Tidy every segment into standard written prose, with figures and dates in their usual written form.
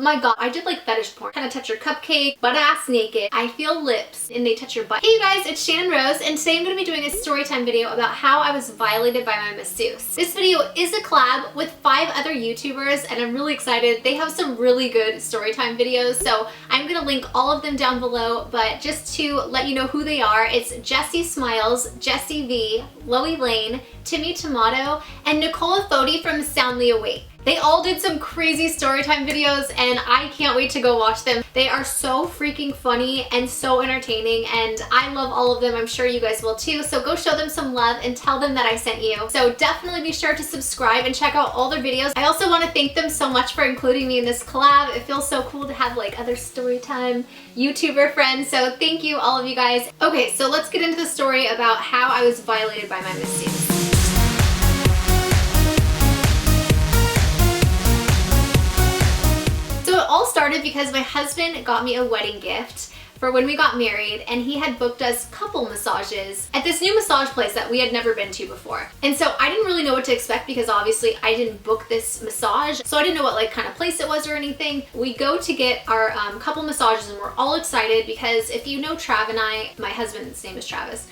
my god, I did like fetish porn. Kind of touch your cupcake, butt ass naked. I feel lips and they touch your butt. Hey you guys, it's Channon Rose and today I'm going to be doing a storytime video about how I was violated by my masseuse. This video is a collab with 5 other YouTubers and I'm really excited. They have some really good storytime videos, so I'm going to link all of them down below, but just to let you know who they are, it's Jessie Smiles, Jessie V, Loie Lane, Timmy Tomato, and Nicole Fodi from Soundly Awake. They all did some crazy storytime videos and I can't wait to go watch them. They are so freaking funny and so entertaining and I love all of them. I'm sure you guys will too. So go show them some love and tell them that I sent you. So definitely be sure to subscribe and check out all their videos. I also want to thank them so much for including me in this collab. It feels so cool to have like other storytime YouTuber friends. So thank you all of you guys. Okay, so let's get into the story about how I was violated by my masseuse. So it all started because my husband got me a wedding gift for when we got married and he had booked us couple massages at this new massage place that we had never been to before. And so I didn't really know what to expect because obviously I didn't book this massage. So I didn't know what like kind of place it was or anything. We go to get our couple massages and we're all excited because if you know Trav and I, my husband's name is Travis,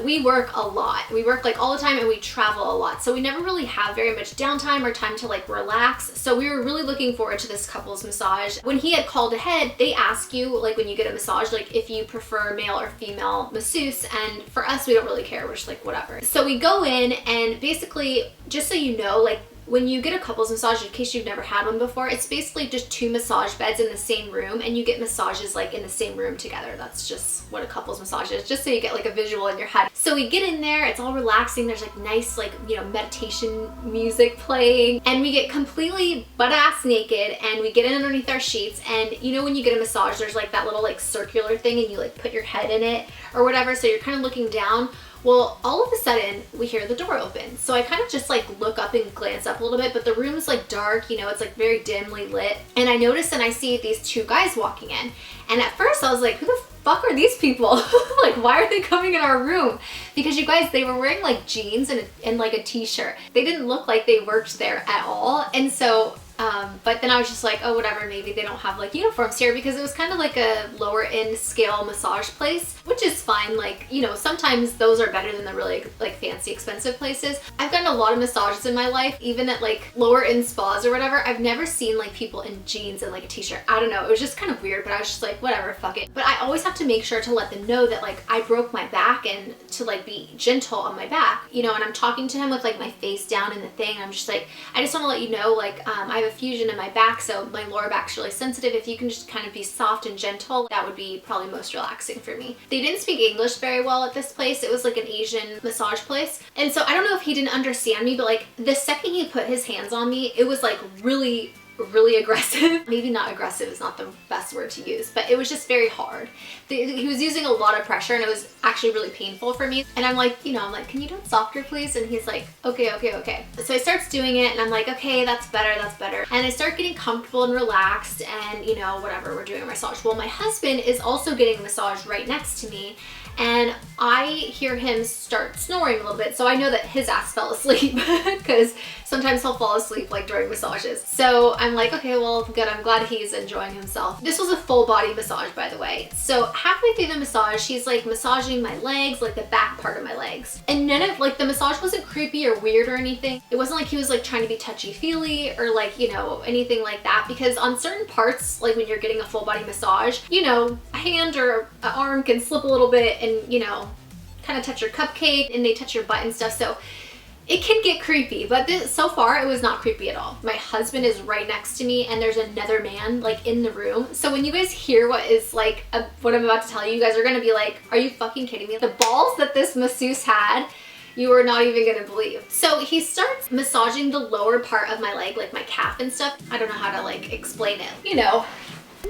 we work a lot. We work like all the time and we travel a lot. So we never really have very much downtime or time to like relax. So we were really looking forward to this couple's massage. When he had called ahead, they ask you like when you get a massage, like if you prefer male or female masseuse. And for us, we don't really care. We're just like, whatever. So we go in and basically, just so you know, like when you get a couples massage, in case you've never had one before, it's basically just 2 massage beds in the same room and you get massages like in the same room together. That's just what a couples massage is, just so you get like a visual in your head. So we get in there, it's all relaxing, there's like nice like, you know, meditation music playing and we get completely butt ass naked and we get in underneath our sheets and you know when you get a massage there's like that little like circular thing and you like put your head in it or whatever, so you're kind of looking down. Well, all of a sudden, we hear the door open. So I kind of just like look up and glance up a little bit, but the room is like dark, you know, it's like very dimly lit. And I notice and I see these 2 guys walking in. And at first I was like, who the fuck are these people? Like, why are they coming in our room? Because you guys, they were wearing like jeans and like a t-shirt. They didn't look like they worked there at all. And so but then I was just like, oh, whatever, maybe they don't have like uniforms here because it was kind of like a lower end scale massage place, which is fine. Like, you know, sometimes those are better than the really like fancy expensive places. I've gotten a lot of massages in my life, even at like lower end spas or whatever. I've never seen like people in jeans and like a t-shirt. I don't know. It was just kind of weird, but I was just like, whatever, fuck it. But I always have to make sure to let them know that like I broke my back and to like be gentle on my back, you know, and I'm talking to him with like my face down in the thing. I'm just like, I just want to let you know, like, I have a fusion in my back, so my lower back's really sensitive. If you can just kind of be soft and gentle, that would be probably most relaxing for me. They didn't speak English very well at this place. It was like an Asian massage place. And so I don't know if he didn't understand me, but like the second he put his hands on me, it was like really aggressive. Maybe not aggressive is not the best word to use, but it was just very hard. He was using a lot of pressure and it was actually really painful for me. And I'm like, you know, I'm like, can you do it softer please? And he's like, okay. So he starts doing it and I'm like, okay, that's better. And I start getting comfortable and relaxed and, you know, whatever, we're doing a massage. Well, my husband is also getting a massage right next to me and I hear him start snoring a little bit. So I know that his ass fell asleep because sometimes he'll fall asleep like during massages. So I'm like, okay, well, good. I'm glad he's enjoying himself. This was a full body massage, by the way. So halfway through the massage, he's like massaging my legs, like the back part of my legs. And none of like the massage wasn't creepy or weird or anything. It wasn't like he was like trying to be touchy-feely or like, you know, anything like that. Because on certain parts, like when you're getting a full body massage, you know, a hand or an arm can slip a little bit and, you know, kind of touch your cupcake and they touch your butt and stuff. So it can get creepy, but so far it was not creepy at all. My husband is right next to me and there's another man like in the room. So when you guys hear what is like what I'm about to tell you, you guys are gonna be like, are you fucking kidding me? The balls that this masseuse had, you are not even gonna believe. So he starts massaging the lower part of my leg, like my calf and stuff. I don't know how to like explain it. You know,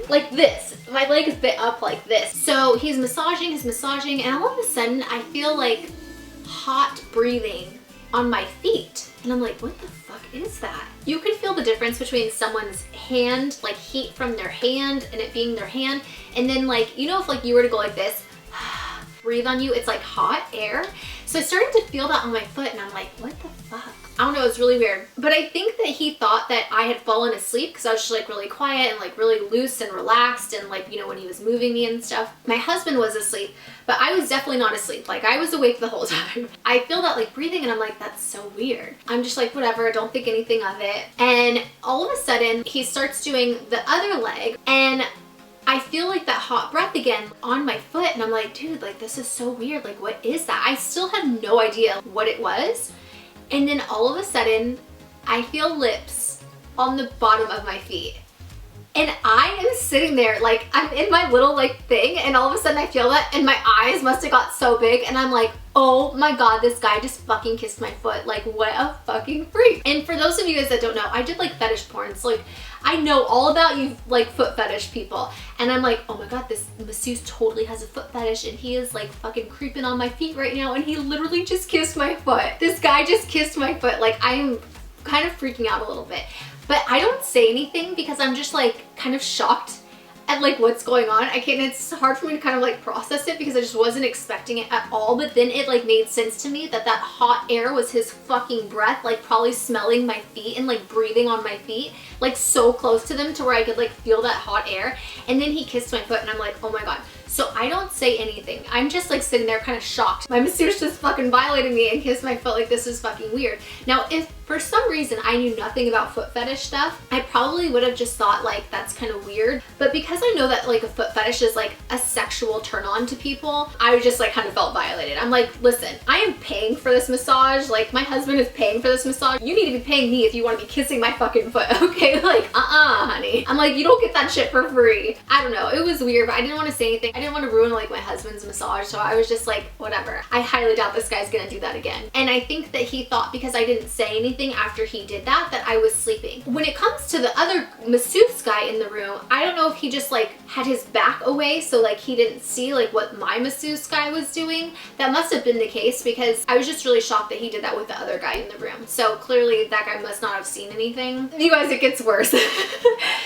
like this. My leg is bit up like this. So he's massaging, and all of a sudden I feel like hot breathing on my feet. And I'm like, what the fuck is that? You can feel the difference between someone's hand, like heat from their hand and it being their hand. And then like, you know, if like you were to go like this, breathe on you, it's like hot air. So I started to feel that on my foot and I'm like, what the fuck? I don't know, it was really weird. But I think that he thought that I had fallen asleep because I was just like really quiet and like really loose and relaxed, and like, you know, when he was moving me and stuff. My husband was asleep, but I was definitely not asleep. Like, I was awake the whole time. I feel that like breathing and I'm like, that's so weird. I'm just like, whatever, don't think anything of it. And all of a sudden he starts doing the other leg, and I feel like that hot breath again on my foot, and I'm like, dude, like this is so weird. Like, what is that? I still had no idea what it was. And then all of a sudden I feel lips on the bottom of my feet. And I am sitting there, like I'm in my little like thing, and all of a sudden I feel that, and my eyes must have got so big, and I'm like, oh my god, this guy just fucking kissed my foot. Like, what a fucking freak. And for those of you guys that don't know, I did like fetish porn, so like I know all about you like foot fetish people. And I'm like, oh my god, this masseuse totally has a foot fetish, and he is like fucking creeping on my feet right now, and he literally just kissed my foot. This guy just kissed my foot. Like, I am kind of freaking out a little bit. But I don't say anything because I'm just like kind of shocked at like what's going on. It's hard for me to kind of like process it because I just wasn't expecting it at all. But then it like made sense to me that that hot air was his fucking breath, like probably smelling my feet and like breathing on my feet, like so close to them to where I could like feel that hot air. And then he kissed my foot, and I'm like, oh my god. So I don't say anything. I'm just like sitting there kind of shocked. My masseuse just fucking violated me and kissed my foot. Like, this is fucking weird. Now, if for some reason I knew nothing about foot fetish stuff, I probably would have just thought like that's kind of weird. But because I know that like a foot fetish is like a sexual turn on to people, I just like kind of felt violated. I'm like, listen, I am paying for this massage. Like, my husband is paying for this massage. You need to be paying me if you want to be kissing my fucking foot, okay? Like, honey. I'm like, you don't get that shit for free. I don't know. It was weird, but I didn't want to say anything. I didn't want to ruin like my husband's massage, so I was just like, whatever. I highly doubt this guy's gonna do that again. And I think that he thought because I didn't say anything after he did that I was sleeping. When it comes to the other masseuse guy in the room, I don't know if he just like had his back away, so like he didn't see like what my masseuse guy was doing. That must have been the case because I was just really shocked that he did that with the other guy in the room. So clearly that guy must not have seen anything. You guys, it gets worse.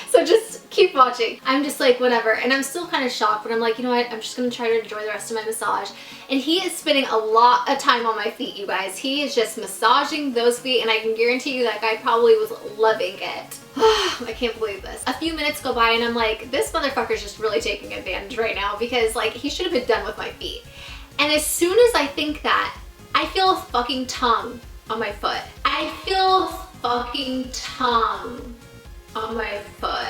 So just keep watching. I'm just like, whatever. And I'm still kind of shocked, but I'm like, you know what? I'm just gonna try to enjoy the rest of my massage. And he is spending a lot of time on my feet, you guys. He is just massaging those feet, and I can guarantee you that guy probably was loving it. I can't believe this. A few minutes go by and I'm like, this motherfucker's just really taking advantage right now, because like he should have been done with my feet. And as soon as I think that, I feel a fucking tongue on my foot. I feel fucking tongue on my foot.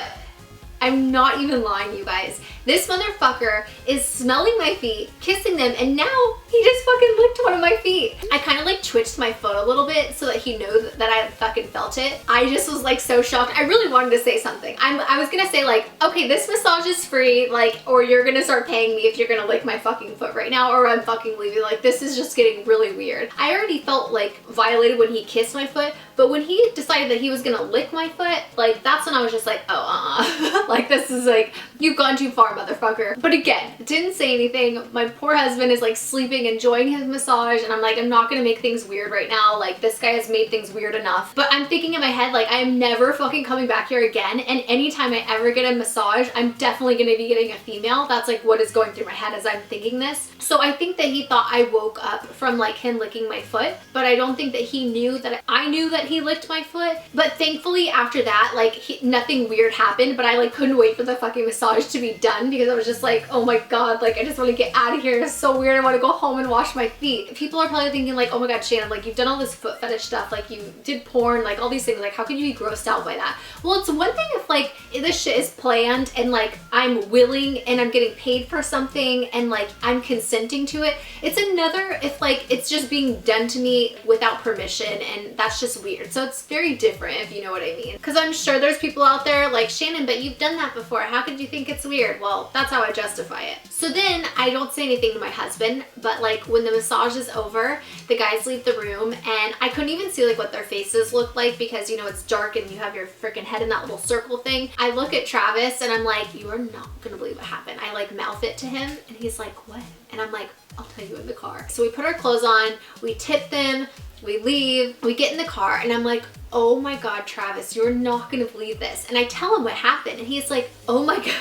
I'm not even lying, you guys. This motherfucker is smelling my feet, kissing them, and now he just fucking licked one of my feet. I kind of like twitched my foot a little bit so that he knows that I fucking felt it. I just was like so shocked. I really wanted to say something. I was gonna say like, okay, this massage is free, like, or you're gonna start paying me if you're gonna lick my fucking foot right now, or I'm fucking leaving. Like, this is just getting really weird. I already felt like violated when he kissed my foot, but when he decided that he was gonna lick my foot, like that's when I was just like, oh, like this is like, you've gone too far, motherfucker. But again, didn't say anything. My poor husband is like sleeping, enjoying his massage, and I'm like, I'm not gonna make things weird right now. Like, this guy has made things weird enough. But I'm thinking in my head, like, I am never fucking coming back here again, and anytime I ever get a massage, I'm definitely gonna be getting a female. That's like what is going through my head as I'm thinking this. So I think that he thought I woke up from like him licking my foot, but I don't think that he knew that I knew that he licked my foot. But thankfully after that, like nothing weird happened, but I like couldn't wait for the fucking massage to be done because I was just like, oh my god, like I just want to get out of here. It's so weird. I want to go home and wash my feet. People are probably thinking like, oh my god, Shannon, like you've done all this foot fetish stuff, like you did porn, like all these things, like how could you be grossed out by that? Well, it's one thing if like this shit is planned and like I'm willing and I'm getting paid for something and like I'm consenting to it. It's another if like it's just being done to me without permission, and that's just weird. So it's very different, if you know what I mean. Because I'm sure there's people out there like, Shannon, but you've done that before. How could you think it's weird? Well, that's how I justify it. So then I don't say anything to my husband, but like when the massage is over, the guys leave the room and I couldn't even see like what their faces look like because you know it's dark and you have your freaking head in that little circle thing. I look at Travis and I'm like, you are not gonna believe what happened. I like mouth it to him and he's like, what? And I'm like, I'll tell you in the car. So we put our clothes on, we tip them, we leave, we get in the car, and I'm like, oh my god, Travis, you're not gonna believe this. And I tell him what happened and he's like, oh my god.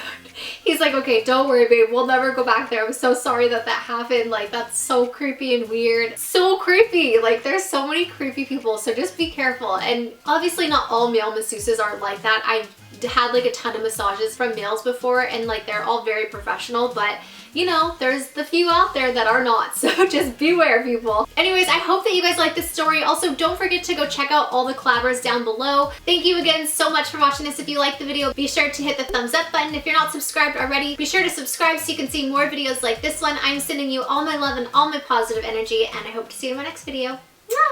He's like, okay, don't worry, babe. We'll never go back there. I'm so sorry that that happened. Like, that's so creepy and weird. So creepy. Like, there's so many creepy people. So just be careful. And obviously not all male masseuses are like that. I've had like a ton of massages from males before, and like they're all very professional, but you know, there's the few out there that are not, so just beware, people. Anyways, I hope that you guys like this story. Also, don't forget to go check out all the collabers down below. Thank you again so much for watching this. If you liked the video, be sure to hit the thumbs up button. If you're not subscribed already, be sure to subscribe so you can see more videos like this one. I'm sending you all my love and all my positive energy, and I hope to see you in my next video. Mwah!